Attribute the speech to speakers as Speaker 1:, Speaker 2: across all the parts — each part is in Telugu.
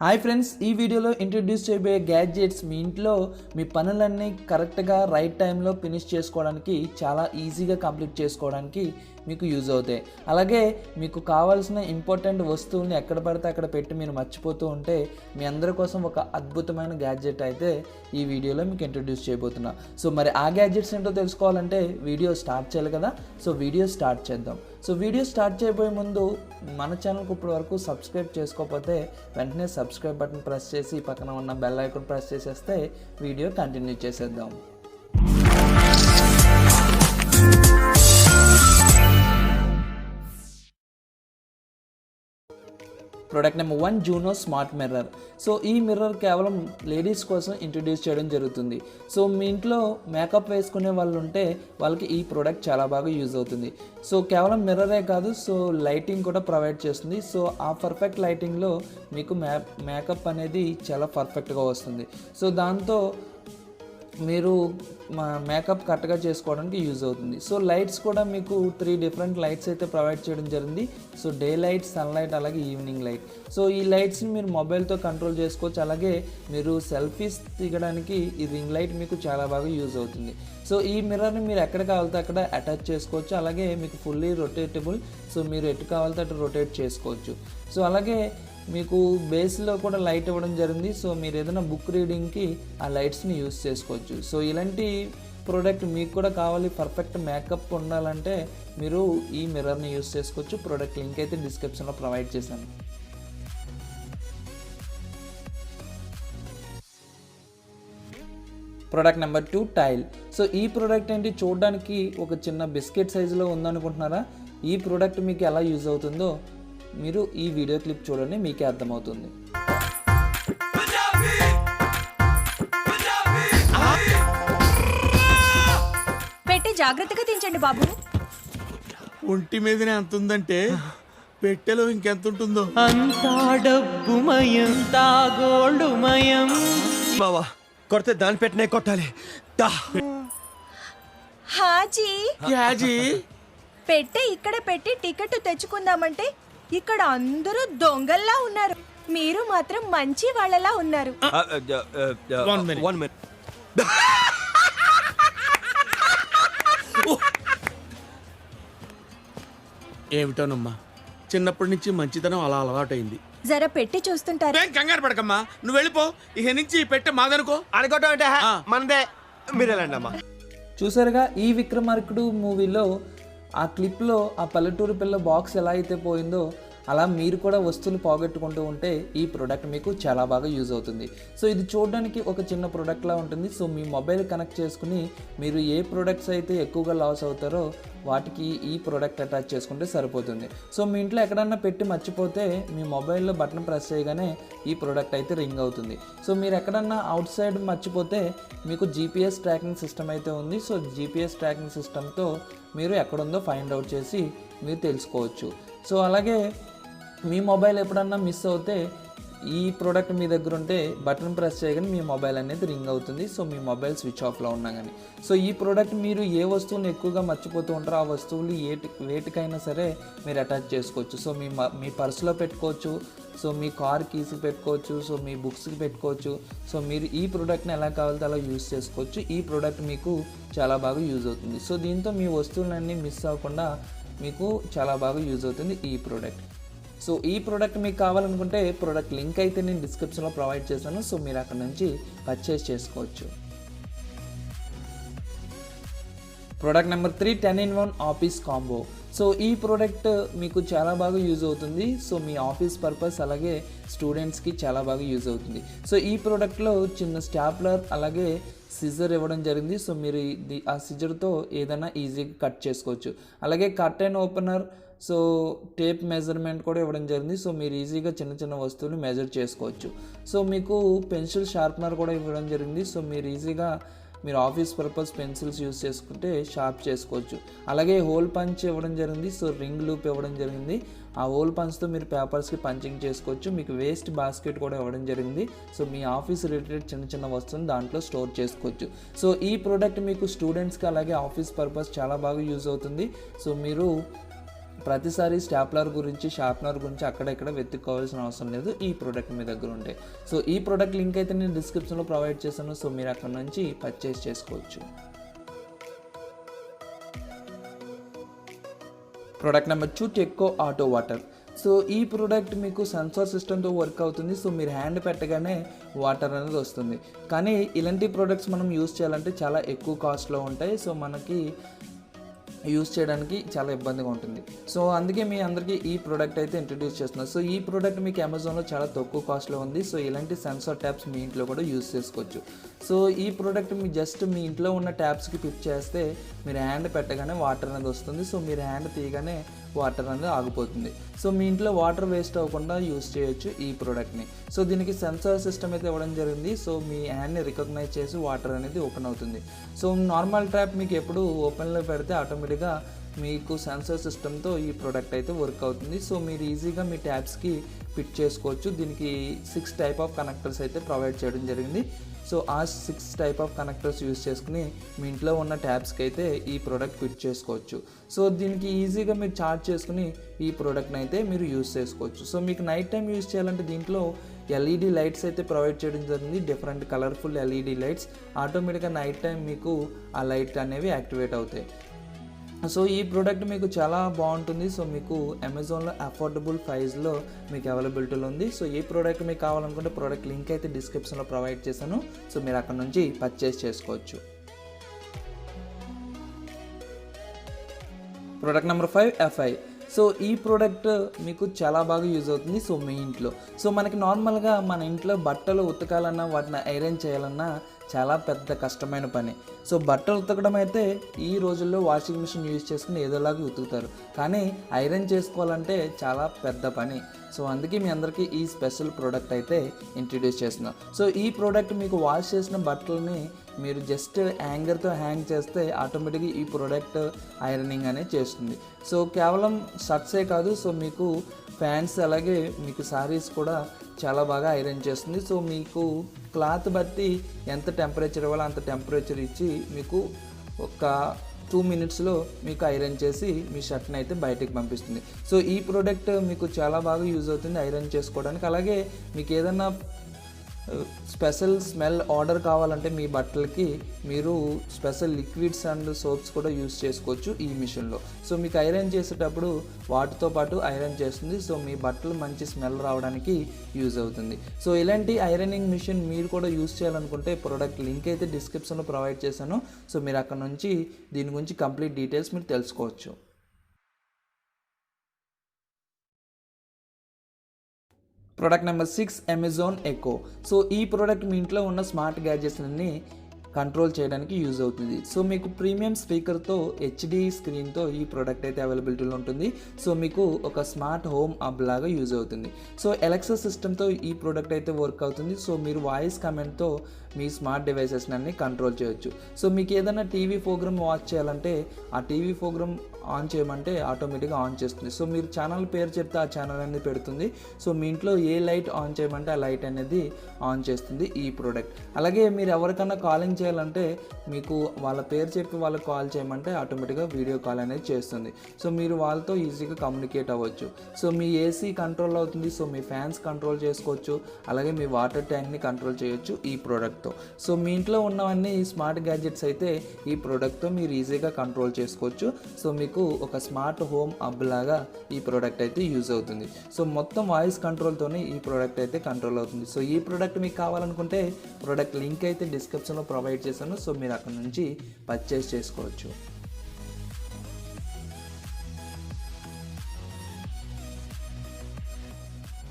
Speaker 1: హాయ్ ఫ్రెండ్స్, ఈ వీడియోలో ఇంట్రడ్యూస్ చేయబోయే గ్యాడ్జెట్స్ మీ ఇంట్లో మీ పనులన్నీ కరెక్ట్గా రైట్ టైంలో ఫినిష్ చేసుకోవడానికి, చాలా ఈజీగా కంప్లీట్ చేసుకోవడానికి మీకు యూజ్ అవుతాయి. అలాగే మీకు కావాల్సిన ఇంపార్టెంట్ వస్తువుల్ని ఎక్కడ పడితే అక్కడ పెట్టి మీరు మర్చిపోతూ ఉంటే మీ అందరి కోసం ఒక అద్భుతమైన గ్యాడ్జెట్ అయితే ఈ వీడియోలో మీకు ఇంట్రడ్యూస్ చేయబోతున్నా. సో మరి ఆ గ్యాడ్జెట్స్ ఏంటో తెలుసుకోవాలంటే వీడియో స్టార్ట్ చేయాలి కదా. సో వీడియో స్టార్ట్ చేద్దాం. సో వీడియో స్టార్ట్ చేయబోయే ముందు మన ఛానల్కి ఇప్పటి వరకు సబ్స్క్రైబ్ చేసుకోకపోతే వెంటనే సబ్స్క్రైబ్ బటన్ ప్రెస్ చేసి పక్కన ఉన్న బెల్ ఐకాన్ ప్రెస్ చేసేస్తే వీడియో కంటిన్యూ చేసేద్దాం. Product number 1, Juno smart mirror. So ఈ మిర్రర్ కేవలం లేడీస్ కోసం ఇంట్రడ్యూస్ చేయడం జరుగుతుంది. సో మీ ఇంట్లో మేకప్ వేసుకునే వాళ్ళు ఉంటే వాళ్ళకి ఈ ప్రోడక్ట్ చాలా బాగా యూజ్ అవుతుంది. సో కేవలం మిర్రరే కాదు, సో లైటింగ్ కూడా ప్రొవైడ్ చేస్తుంది. సో ఆ పర్ఫెక్ట్ లైటింగ్లో మీకు మేకప్ అనేది చాలా పర్ఫెక్ట్గా వస్తుంది. సో దాంతో మీరు మేకప్ కరెక్ట్గా చేసుకోవడానికి యూజ్ అవుతుంది. సో లైట్స్ కూడా మీకు 3 డిఫరెంట్ లైట్స్ అయితే ప్రొవైడ్ చేయడం జరిగింది. So daylight, sunlight, అలాగే ఈవినింగ్ లైట్. సో ఈ లైట్స్ని మీరు మొబైల్తో కంట్రోల్ చేసుకోవచ్చు. అలాగే మీరు సెల్ఫీస్ దిగడానికి ఈ రింగ్ లైట్ మీకు చాలా బాగా యూజ్ అవుతుంది. సో ఈ మిర్రర్ని మీరు ఎక్కడ కావాలితే అక్కడ అటాచ్ చేసుకోవచ్చు. అలాగే మీకు ఫుల్లీ రొటేటబుల్. సో మీరు ఎటు కావాలితే అటు రొటేట్ చేసుకోవచ్చు. సో అలాగే మీకు బేస్లో కూడా లైట్ ఇవ్వడం జరిగింది. సో మీరు ఏదైనా బుక్ రీడింగ్కి ఆ లైట్స్ని యూస్ చేసుకోవచ్చు. సో ఇలాంటి ప్రోడక్ట్ మీకు కూడా కావాలి, పర్ఫెక్ట్ మేకప్ ఉండాలంటే మీరు ఈ మిర్రర్ని యూస్ చేసుకోవచ్చు. ప్రోడక్ట్ లింక్ అయితే డిస్క్రిప్షన్లో ప్రొవైడ్ చేశాను. Product number 2, tile. సో ఈ ప్రోడక్ట్ ఏంటి, చూడడానికి ఒక చిన్న బిస్కెట్ సైజులో ఉందనుకుంటున్నారా? ఈ ప్రోడక్ట్ మీకు ఎలా యూజ్ అవుతుందో మీరు ఈ వీడియో క్లిప్ చూడండి, మీకే అర్థమవుతుంది.
Speaker 2: పెట్టి జాగ్రత్తగా దించండి బాబు.
Speaker 3: ఒంటి మీదనే అంత ఉందంటే పెట్టెలో ఇంకెంత ఉంటుందో.
Speaker 4: అంతా డబ్బుమయం, తాగోళ్ళుమయం.
Speaker 5: బావా కొడితే దాని పెట్టినే కొట్టాలి.
Speaker 2: హాజీ పెట్టే ఇక్కడ పెట్టి టికెట్ తెచ్చుకుందామంటే ఇక్కడ అందరూ దొంగల్లా ఉన్నారు, మీరు మాత్రం మంచి వాళ్ళలా ఉన్నారు.
Speaker 5: One minute.
Speaker 3: ఏమిటోనమ్మా, చిన్నప్పటి నుంచి మంచితనం అలా అలవాటైంది.
Speaker 2: జర పెట్టి చూస్తుంటారు.
Speaker 3: ఏం కంగారు పడకమ్మా, నువ్వు వెళ్ళిపో. ఇక నుంచి పెట్టే మాదనుకో.
Speaker 5: అనుకోవటం అంటే మనదే. మీరు వెళ్ళండి అమ్మా.
Speaker 1: చూసారుగా, ఈ విక్రమార్కుడు మూవీలో ఆ క్లిప్లో ఆ పల్లెటూరు పిల్ల బాక్స్ ఎలా అయితే పోయిందో అలా మీరు కూడా వస్తువులు పోగొట్టుకుంటూ ఉంటే ఈ ప్రోడక్ట్ మీకు చాలా బాగా యూజ్ అవుతుంది. సో ఇది చూడడానికి ఒక చిన్న ప్రోడక్ట్లా ఉంటుంది. సో మీ మొబైల్ కనెక్ట్ చేసుకుని మీరు ఏ ప్రోడక్ట్స్ అయితే ఎక్కువగా లాస్ అవుతారో వాటికి ఈ ప్రోడక్ట్ అటాచ్ చేసుకుంటే సరిపోతుంది. సో మీ ఇంట్లో ఎక్కడన్నా పెట్టి మర్చిపోతే మీ మొబైల్లో బటన్ ప్రెస్ చేయగానే ఈ ప్రోడక్ట్ అయితే రింగ్ అవుతుంది. సో మీరు ఎక్కడన్నా అవుట్ సైడ్ మర్చిపోతే మీకు జీపీఎస్ ట్రాకింగ్ సిస్టమ్ అయితే ఉంది. సో జీపీఎస్ ట్రాకింగ్ సిస్టమ్తో మీరు ఎక్కడుందో ఫైండ్ అవుట్ చేసి మీరు తెలుసుకోవచ్చు. సో అలాగే మీ మొబైల్ ఎప్పుడన్నా మిస్ అవుతే ఈ ప్రోడక్ట్ మీ దగ్గర ఉంటే బటన్ ప్రెస్ చేయగానే మీ మొబైల్ అనేది రింగ్ అవుతుంది. సో మీ మొబైల్ స్విచ్ ఆఫ్లో ఉన్నా కానీ. సో ఈ ప్రోడక్ట్ మీరు ఏ వస్తువుని ఎక్కువగా మర్చిపోతూ ఉంటారో ఆ వస్తువులు వేటికైనా సరే మీరు అటాచ్ చేసుకోవచ్చు. సో మీ పర్సులో పెట్టుకోవచ్చు, సో మీ కార్ కీస్కి పెట్టుకోవచ్చు, సో మీ బుక్స్కి పెట్టుకోవచ్చు. సో మీరు ఈ ప్రోడక్ట్ని ఎలా కావాలితే అలా యూజ్ చేసుకోవచ్చు. ఈ ప్రోడక్ట్ మీకు చాలా బాగా యూజ్ అవుతుంది. సో దీంతో మీ వస్తువులన్నీ మిస్ అవ్వకుండా మీకు చాలా బాగా యూజ్ అవుతుంది ఈ ప్రోడక్ట్. సో ఈ ప్రోడక్ట్ మీకు కావాలనుకుంటే ప్రోడక్ట్ లింక్ అయితే నేను డిస్క్రిప్షన్లో ప్రొవైడ్ చేశాను. సో మీరు అక్కడ నుంచి పర్చేస్ చేసుకోవచ్చు. Product number 3, 10-in-1 office combo. So ఈ ప్రోడక్ట్ మీకు చాలా బాగా యూజ్ అవుతుంది. సో మీ ఆఫీస్ పర్పస్ అలాగే స్టూడెంట్స్కి చాలా బాగా యూజ్ అవుతుంది. సో ఈ ప్రోడక్ట్లో చిన్న స్టాప్లర్ అలాగే సిజర్ ఇవ్వడం జరిగింది. సో మీరు ఆ సిజర్తో ఏదైనా ఈజీగా కట్ చేసుకోవచ్చు. అలాగే curtain opener, so tape measurement కూడా ఇవ్వడం జరిగింది. సో మీరు ఈజీగా చిన్న చిన్న వస్తువులు మెజర్ చేసుకోవచ్చు. సో మీకు పెన్సిల్ షార్ప్నర్ కూడా ఇవ్వడం జరిగింది. సో మీరు ఈజీగా మీరు ఆఫీస్ పర్పస్ పెన్సిల్స్ యూస్ చేసుకుంటే షార్ప్ చేసుకోవచ్చు. అలాగే హోల్ పంచ్ ఇవ్వడం జరిగింది. సో రింగ్ లూప్ ఇవ్వడం జరిగింది. ఆ హోల్ పంచ్తో మీరు పేపర్స్కి పంచింగ్ చేసుకోవచ్చు. మీకు వేస్ట్ బాస్కెట్ కూడా ఇవ్వడం జరిగింది. సో మీ ఆఫీస్ రిలేటెడ్ చిన్న చిన్న వస్తువుని దాంట్లో స్టోర్ చేసుకోవచ్చు. సో ఈ ప్రోడక్ట్ మీకు స్టూడెంట్స్కి అలాగే ఆఫీస్ పర్పస్ చాలా బాగా యూజ్ అవుతుంది. సో మీరు ప్రతిసారి స్టాప్లర్ గురించి షార్ప్నర్ గురించి అక్కడ ఇక్కడ వెతుక్కోవాల్సిన అవసరం లేదు, ఈ ప్రోడక్ట్ మీ దగ్గర ఉంటాయి. సో ఈ ప్రోడక్ట్ లింక్ అయితే నేను డిస్క్రిప్షన్లో ప్రొవైడ్ చేశాను. సో మీరు అక్కడ నుంచి పర్చేస్ చేసుకోవచ్చు. ప్రోడక్ట్ నెంబర్ 2 టెక్కో ఆటో వాటర్. సో ఈ ప్రోడక్ట్ మీకు సెన్సార్ సిస్టమ్తో వర్క్ అవుతుంది. సో మీరు హ్యాండ్ పెట్టగానే వాటర్ అనేది వస్తుంది. కానీ ఇలాంటి ప్రోడక్ట్స్ మనం యూస్ చేయాలంటే చాలా ఎక్కువ కాస్ట్లో ఉంటాయి. సో మనకి యూస్ చేయడానికి చాలా ఇబ్బందిగా ఉంటుంది. సో అందుకే మీ అందరికీ ఈ ప్రోడక్ట్ అయితే ఇంట్రడ్యూస్ చేస్తున్నారు. సో ఈ ప్రోడక్ట్ మీకు అమెజాన్లో చాలా తక్కువ కాస్ట్లో ఉంది. సో ఇలాంటి సెన్సార్ ట్యాప్స్ మీ ఇంట్లో కూడా యూస్ చేసుకోవచ్చు. సో ఈ ప్రోడక్ట్ మీ జస్ట్ మీ ఇంట్లో ఉన్న ట్యాప్స్కి ఫిట్ చేస్తే మీరు హ్యాండ్ పెట్టగానే వాటర్ అనేది వస్తుంది. సో మీరు హ్యాండ్ తీయగానే వాటర్ అనేది ఆగిపోతుంది. సో మీ ఇంట్లో వాటర్ వేస్ట్ అవ్వకుండా యూస్ చేయొచ్చు ఈ ప్రోడక్ట్ని. సో దీనికి సెన్సార్ సిస్టమ్ అయితే ఇవ్వడం జరిగింది. సో మీ హ్యాండ్ని రికగ్నైజ్ చేసి వాటర్ అనేది ఓపెన్ అవుతుంది. సో నార్మల్ ట్యాప్ మీకు ఎప్పుడు ఓపెన్లో పెడితే ఆటోమేటిక్గా మీకు సెన్సార్ సిస్టమ్తో ఈ ప్రోడక్ట్ అయితే వర్క్ అవుతుంది. సో మీరు ఈజీగా మీ ట్యాప్స్కి ఫిట్ చేసుకోవచ్చు. దీనికి 6 టైప్ ఆఫ్ కనెక్టర్స్ అయితే ప్రొవైడ్ చేయడం జరిగింది. సో ఆ 6 టైప్ ఆఫ్ కనెక్టర్స్ యూస్ చేసుకుని మీ ఇంట్లో ఉన్న ట్యాబ్స్కి అయితే ఈ ప్రోడక్ట్ ఫిట్ చేసుకోవచ్చు. సో దీనికి ఈజీగా మీరు ఛార్జ్ చేసుకుని ఈ ప్రోడక్ట్ని అయితే మీరు యూస్ చేసుకోవచ్చు. సో మీకు నైట్ టైం యూస్ చేయాలంటే దీంట్లో ఎల్ఈడి లైట్స్ అయితే ప్రొవైడ్ చేయడం జరిగింది. Different colourful LED lights. ఆటోమేటిక్గా నైట్ టైం మీకు ఆ లైట్ అనేవి యాక్టివేట్ అవుతాయి. సో ఈ ప్రోడక్ట్ మీకు చాలా బాగుంటుంది. సో మీకు అమెజాన్లో అఫోర్డబుల్ ప్రైస్లో మీకు అవైలబిలిటీలో ఉంది. సో ఈ ప్రోడక్ట్ మీకు కావాలనుకుంటే ప్రోడక్ట్ లింక్ అయితే డిస్క్రిప్షన్లో ప్రొవైడ్ చేశాను. సో మీరు అక్కడ నుంచి పర్చేస్ చేసుకోవచ్చు. Product number 5 FI. సో ఈ ప్రోడక్ట్ మీకు చాలా బాగా యూజ్ అవుతుంది. సో మీ ఇంట్లో మనకి నార్మల్గా మన ఇంట్లో బట్టలు ఉతకాలన్నా వాటిని ఐరన్ చేయాలన్నా చాలా పెద్ద కష్టమైన పని. సో బట్టలు ఉతకడం అయితే ఈ రోజుల్లో వాషింగ్ మిషన్ యూజ్ చేసుకుని ఏదోలాగా ఉతుకుతారు. కానీ ఐరన్ చేసుకోవాలంటే చాలా పెద్ద పని. సో అందుకే మీ అందరికీ ఈ స్పెషల్ ప్రోడక్ట్ అయితే ఇంట్రడ్యూస్ చేస్తున్నాం. సో ఈ ప్రోడక్ట్ మీకు వాష్ చేసిన బట్టలని మీరు జస్ట్ హ్యాంగర్తో హ్యాంగ్ చేస్తే ఆటోమేటిక్గా ఈ ప్రోడక్ట్ ఐరనింగ్ అనేది చేస్తుంది. సో కేవలం షర్ట్సే కాదు, సో మీకు ప్యాంట్స్ అలాగే మీకు శారీస్ కూడా చాలా బాగా ఐరన్ చేస్తుంది. సో మీకు క్లాత్ బట్టి ఎంత టెంపరేచర్ ఇవ్వాలో అంత టెంపరేచర్ ఇచ్చి మీకు ఒక 2 మినిట్స్లో మీకు ఐరన్ చేసి మీ షర్ట్ని అయితే బయటికి పంపిస్తుంది. సో ఈ ప్రోడక్ట్ మీకు చాలా బాగా యూజ్ అవుతుంది ఐరన్ చేసుకోవడానికి. అలాగే మీకు ఏదైనా స్పెషల్ స్మెల్ ఆర్డర్ కావాలంటే మీ బట్టలకి మీరు స్పెషల్ లిక్విడ్స్ అండ్ సోప్స్ కూడా యూస్ చేసుకోవచ్చు ఈ మిషన్లో. సో మీకు ఐరన్ చేసేటప్పుడు వాటితో పాటు ఐరన్ చేస్తుంది. సో మీ బట్టలు మంచి స్మెల్ రావడానికి యూజ్ అవుతుంది. సో ఇలాంటి ఐరనింగ్ మిషన్ మీరు కూడా యూస్ చేయాలనుకుంటే ప్రోడక్ట్ లింక్ అయితే డిస్క్రిప్షన్లో ప్రొవైడ్ చేశాను. సో మీరు అక్కడ నుంచి దీని గురించి కంప్లీట్ డీటెయిల్స్ మీరు తెలుసుకోవచ్చు. Product number 6 Amazon Echo. So ఈ ప్రోడక్ట్ మీ ఇంట్లో ఉన్న స్మార్ట్ గ్యాడ్జెట్స్ని కంట్రోల్ చేయడానికి యూజ్ అవుతుంది. సో మీకు ప్రీమియం స్పీకర్తో హెచ్డి స్క్రీన్తో ఈ ప్రోడక్ట్ అయితే అవైలబిలిటీలో ఉంటుంది. సో మీకు ఒక స్మార్ట్ హోమ్ హబ్ లాగా యూజ్ అవుతుంది. సో ఎలక్సా సిస్టమ్తో ఈ ప్రోడక్ట్ అయితే వర్క్ అవుతుంది. సో మీరు వాయిస్ కమాండ్తో మీ స్మార్ట్ డివైసెస్ని అన్ని కంట్రోల్ చేయొచ్చు. సో మీకు ఏదైనా టీవీ ప్రోగ్రామ్ వాచ్ చేయాలంటే ఆ టీవీ ప్రోగ్రామ్ ఆన్ చేయమంటే ఆటోమేటిక్గా ఆన్ చేస్తుంది. సో మీరు ఛానల్ పేరు చెప్తే ఆ ఛానల్ అనేది పెడుతుంది. సో మీ ఇంట్లో ఏ లైట్ ఆన్ చేయమంటే ఆ లైట్ అనేది ఆన్ చేస్తుంది ఈ ప్రోడక్ట్. అలాగే మీరు ఎవరికైనా కాలింగ్ చేయాలంటే మీకు వాళ్ళ పేరు చెప్పి వాళ్ళకి కాల్ చేయమంటే ఆటోమేటిక్గా వీడియో కాల్ అనేది చేస్తుంది. సో మీరు వాళ్ళతో ఈజీగా కమ్యూనికేట్ అవ్వచ్చు. సో మీ ఏసీ కంట్రోల్ అవుతుంది. సో మీ ఫ్యాన్స్ కంట్రోల్ చేసుకోవచ్చు. అలాగే మీ వాటర్ ట్యాంక్ని కంట్రోల్ చేయొచ్చు ఈ ప్రోడక్ట్తో. సో మీ ఇంట్లో ఉన్నవన్నీ స్మార్ట్ గ్యాడ్జెట్స్ అయితే ఈ ప్రోడక్ట్తో మీరు ఈజీగా కంట్రోల్ చేసుకోవచ్చు. సో మీకు ఒక స్మార్ట్ హోమ్ హబ్ లాగా ఈ ప్రోడక్ట్ అయితే యూజ్ అవుతుంది. సో మొత్తం వాయిస్ కంట్రోల్తోనే ఈ ప్రోడక్ట్ అయితే కంట్రోల్ అవుతుంది. సో ఈ ప్రోడక్ట్ మీకు కావాలనుకుంటే ప్రోడక్ట్ లింక్ అయితే డిస్క్రిప్షన్లో ప్రొవైడ్ చేశాను. సో మీరు అక్కడ నుంచి పర్చేస్ చేసుకోవచ్చు.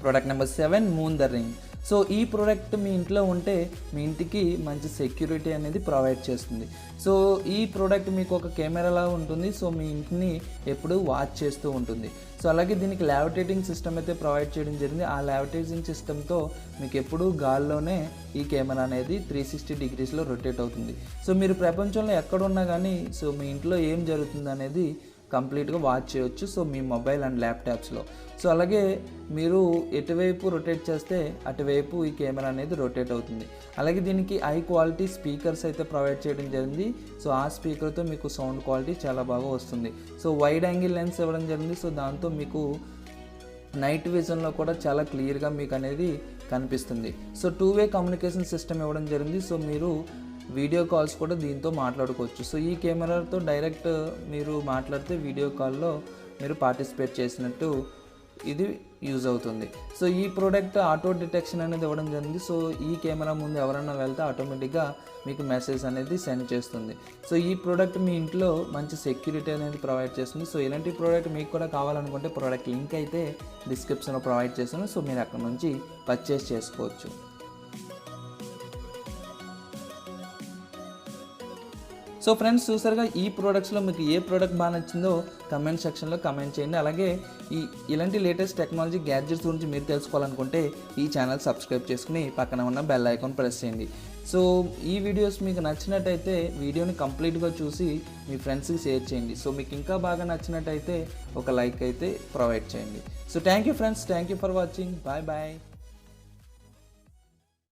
Speaker 1: Product number 7 moon the ring. So ఈ ప్రోడక్ట్ మీ ఇంట్లో ఉంటే మీ ఇంటికి మంచి సెక్యూరిటీ అనేది ప్రొవైడ్ చేస్తుంది. సో ఈ ప్రోడక్ట్ మీకు ఒక కెమెరాలా ఉంటుంది. సో మీ ఇంటిని ఎప్పుడు వాచ్ చేస్తూ ఉంటుంది. సో అలాగే దీనికి లావిటేటింగ్ సిస్టమ్ అయితే ప్రొవైడ్ చేయడం జరిగింది. ఆ లావిటేటింగ్ సిస్టమ్తో మీకు ఎప్పుడు గాల్లోనే ఈ కెమెరా అనేది 360 డిగ్రీస్లో రొటేట్ అవుతుంది. సో మీరు ప్రపంచంలో ఎక్కడున్నా కానీ సో మీ ఇంట్లో ఏం జరుగుతుంది అనేది కంప్లీట్గా వాచ్ చేయొచ్చు. సో మీ మొబైల్ అండ్ ల్యాప్టాప్స్లో. సో అలాగే మీరు ఎటువైపు రొటేట్ చేస్తే అటువైపు ఈ కెమెరా అనేది రొటేట్ అవుతుంది. అలాగే దీనికి హై క్వాలిటీ స్పీకర్స్ అయితే ప్రొవైడ్ చేయడం జరిగింది. సో ఆ స్పీకర్తో మీకు సౌండ్ క్వాలిటీ చాలా బాగా వస్తుంది. సో వైడ్ యాంగిల్ లెన్స్ ఇవ్వడం జరిగింది. సో దాంతో మీకు నైట్ విజన్లో కూడా చాలా క్లియర్గా మీకు అనేది కనిపిస్తుంది. సో 2-వే కమ్యూనికేషన్ సిస్టమ్ ఇవ్వడం జరిగింది. సో మీరు వీడియో కాల్స్ కూడా దీంతో మాట్లాడుకోవచ్చు. సో ఈ కెమెరాతో డైరెక్ట్ మీరు మాట్లాడితే వీడియో కాల్లో మీరు పార్టిసిపేట్ చేసినట్టు ఇది యూజ్ అవుతుంది. సో ఈ ప్రోడక్ట్ ఆటో డిటెక్షన్ అనేది ఇవ్వడం జరిగింది. సో ఈ కెమెరా ముందు ఎవరైనా వెళ్తే ఆటోమేటిక్గా మీకు మెసేజ్ అనేది సెండ్ చేస్తుంది. సో ఈ ప్రోడక్ట్ మీ ఇంట్లో మంచి సెక్యూరిటీ అనేది ప్రొవైడ్ చేస్తుంది. సో ఇలాంటి ప్రోడక్ట్ మీకు కూడా కావాలనుకుంటే ప్రోడక్ట్ లింక్ అయితే డిస్క్రిప్షన్లో ప్రొవైడ్ చేస్తాను. సో మీరు అక్కడ నుంచి పర్చేస్ చేసుకోవచ్చు. సో ఫ్రెండ్స్, చూసారుగా ఈ ప్రోడక్ట్స్లో మీకు ఏ ప్రోడక్ట్ బాగా నచ్చిందో కమెంట్ సెక్షన్లో కమెంట్ చేయండి. అలాగే ఇలాంటి లేటెస్ట్ టెక్నాలజీ గ్యాడ్జెట్స్ గురించి మీరు తెలుసుకోవాలనుకుంటే ఈ ఛానల్ సబ్స్క్రైబ్ చేసుకుని పక్కన ఉన్న బెల్ ఐకాన్ ప్రెస్ చేయండి. సో ఈ వీడియోస్ మీకు నచ్చినట్టయితే వీడియోని కంప్లీట్గా చూసి మీ ఫ్రెండ్స్కి షేర్ చేయండి. సో మీకు ఇంకా బాగా నచ్చినట్టయితే ఒక లైక్ అయితే ప్రొవైడ్ చేయండి. So thank you friends, thank you for watching. Bye bye.